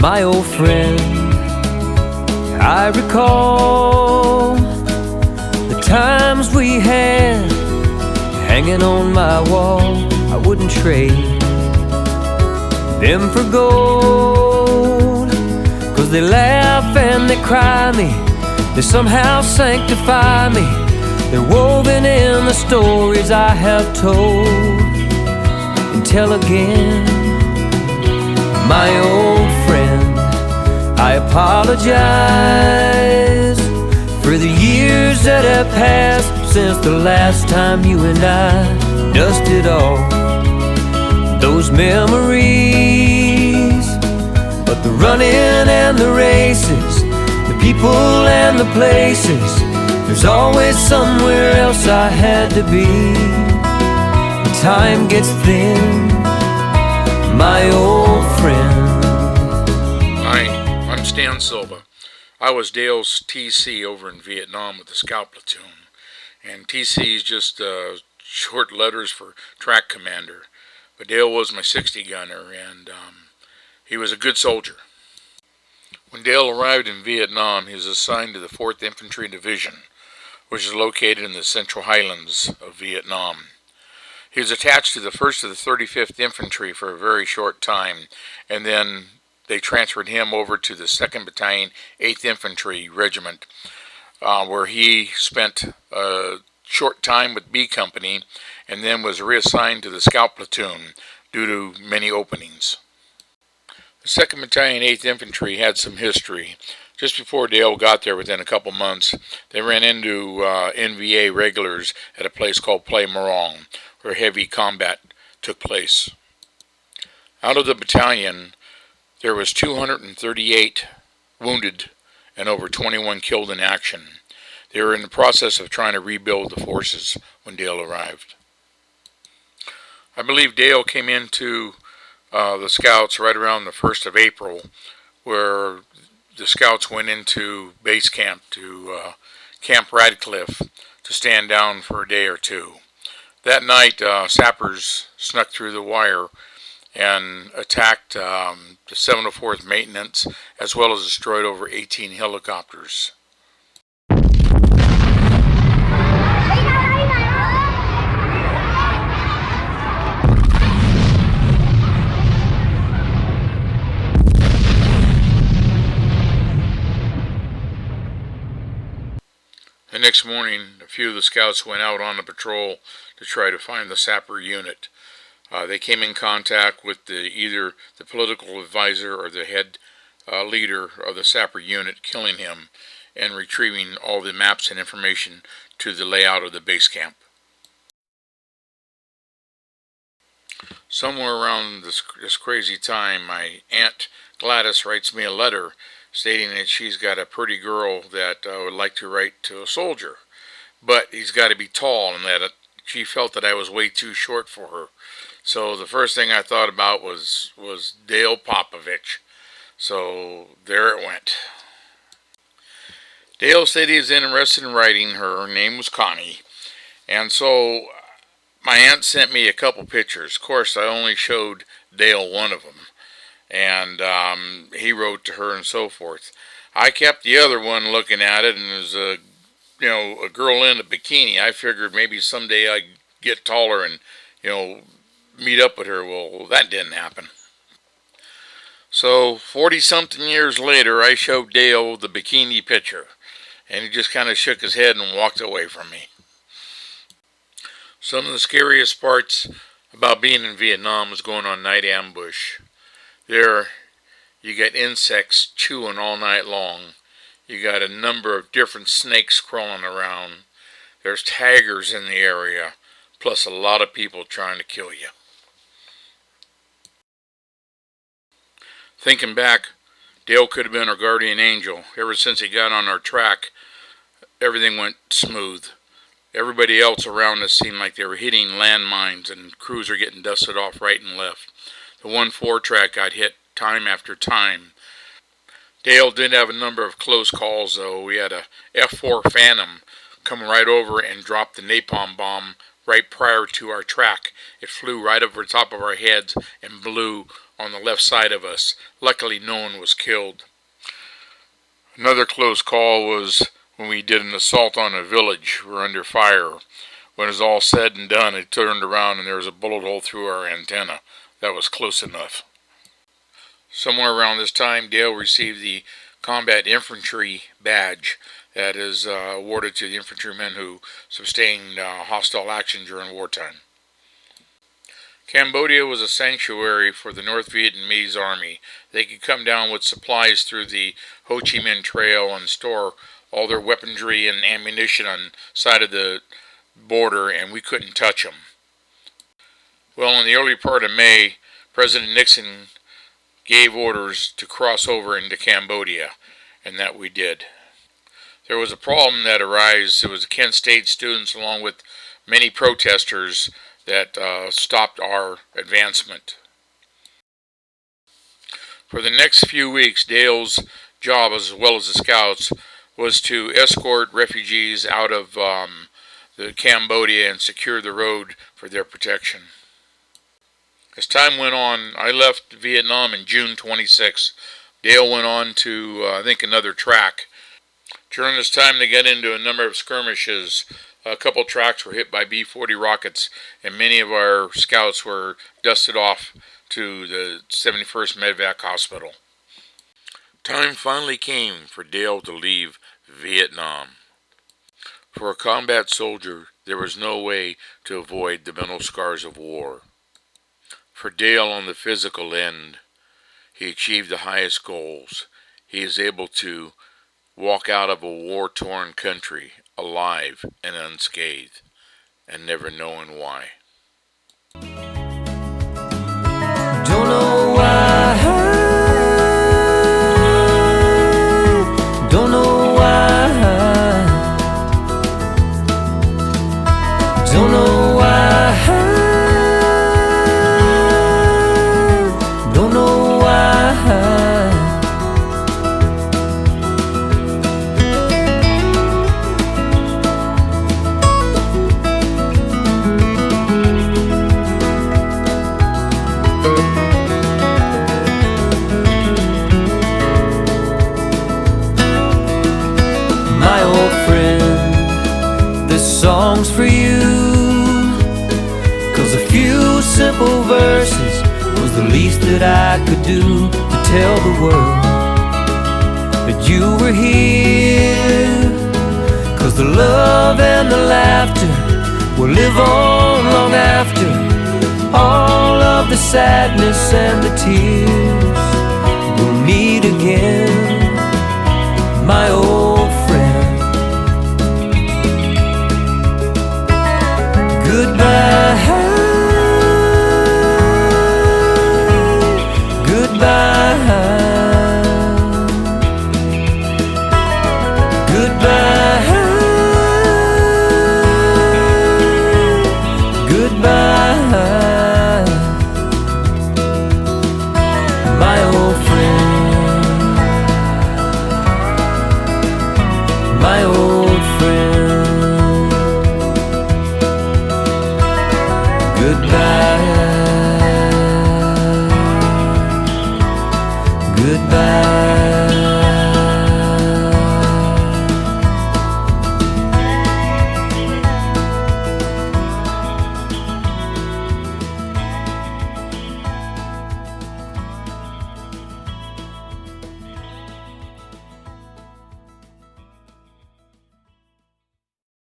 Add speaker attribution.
Speaker 1: My old friend, I recall the times we had hanging on my wall. I wouldn't trade them for gold, 'cause they laugh and they cry me, they somehow sanctify me. They're woven in the stories I have told and tell again. My old friend, I apologize for the years that have passed since the last time you and I dusted off those memories. But the running and the races, the people and the places, there's always somewhere else I had to be. The time gets thin, my old friend.
Speaker 2: Hi, I'm Stan Silva. I was Dale's TC over in Vietnam with the Scout Platoon. And TC is just short letters for Track Commander. But Dale was my 60 gunner, and he was a good soldier. When Dale arrived in Vietnam, he was assigned to the 4th Infantry Division, which is located in the Central Highlands of Vietnam. He was attached to the 1st of the 35th Infantry for a very short time, and then they transferred him over to the 2nd Battalion, 8th Infantry Regiment, where he spent a short time with B Company, and then was reassigned to the Scout Platoon due to many openings. The 2nd Battalion, 8th Infantry had some history. Just before Dale got there, within a couple months, they ran into NVA regulars at a place called Play Morong, where heavy combat took place. Out of the battalion, there was 238 wounded and over 21 killed in action. They were in the process of trying to rebuild the forces when Dale arrived. I believe Dale came into the Scouts right around the 1st of April, where the Scouts went into base camp to Camp Radcliffe to stand down for a day or two. That night, sappers snuck through the wire and attacked the 704th Maintenance, as well as destroyed over 18 helicopters. The next morning, a few of the scouts went out on a patrol to try to find the sapper unit. They came in contact with either the political advisor or the head leader of the sapper unit, killing him and retrieving all the maps and information to the layout of the base camp. Somewhere around this crazy time, my Aunt Gladys writes me a letter stating that she's got a pretty girl that would like to write to a soldier, but he's got to be tall, and that she felt that I was way too short for her. So the first thing I thought about was Dale Popovich. So there it went. Dale said he was interested in writing her. Her name was Connie, and so my aunt sent me a couple pictures. Of course, I only showed Dale one of them, and he wrote to her and so forth. I kept the other one looking at it, and it was a girl in a bikini. I figured maybe someday I'd get taller and meet up with her. Well, that didn't happen. So 40-something years later, I showed Dale the bikini picture, and he just kind of shook his head and walked away from me. Some of the scariest parts about being in Vietnam was going on night ambush. There, you get insects chewing all night long. You got a number of different snakes crawling around. There's taggers in the area, plus a lot of people trying to kill you. Thinking back, Dale could have been our guardian angel. Ever since he got on our track, everything went smooth. Everybody else around us seemed like they were hitting landmines, and crews are getting dusted off right and left. The 1-4 track got hit time after time. Dale did have a number of close calls, though. We had a F-4 Phantom come right over and drop the napalm bomb right prior to our track. It flew right over the top of our heads and blew on the left side of us. Luckily, no one was killed. Another close call was when we did an assault on a village. We were under fire. When it was all said and done, it turned around and there was a bullet hole through our antenna. That was close enough. Somewhere around this time, Dale received the Combat Infantry Badge that is awarded to the infantrymen who sustained hostile action during wartime. Cambodia was a sanctuary for the North Vietnamese army. They could come down with supplies through the Ho Chi Minh Trail and store all their weaponry and ammunition on the side of the border, and we couldn't touch them. Well, in the early part of May, President Nixon gave orders to cross over into Cambodia, and that we did. There was a problem that arose. It was the Kent State students along with many protesters that stopped our advancement. For the next few weeks, Dale's job, as well as the scouts, was to escort refugees out of the Cambodia and secure the road for their protection. As time went on, I left Vietnam in June 26. Dale went on to, I think, another track. During this time, they got into a number of skirmishes. A couple tracks were hit by B-40 rockets, and many of our scouts were dusted off to the 71st Medvac Hospital. Time finally came for Dale to leave Vietnam. For a combat soldier, there was no way to avoid the mental scars of war. For Dale, on the physical end, he achieved the highest goals. He is able to walk out of a war-torn country alive and unscathed, and never knowing why.
Speaker 1: Don't know why, don't know why, don't know why, don't know why. My old friend, this song's for you, 'cause a few simple verses was the least that I could do to tell the world that you were here. 'Cause the love and the laughter will live on long after all of the sadness and the tears. We'll meet again, my old friend. Goodbye, goodbye, goodbye, goodbye, my old friend, my old friend. Goodbye, goodbye.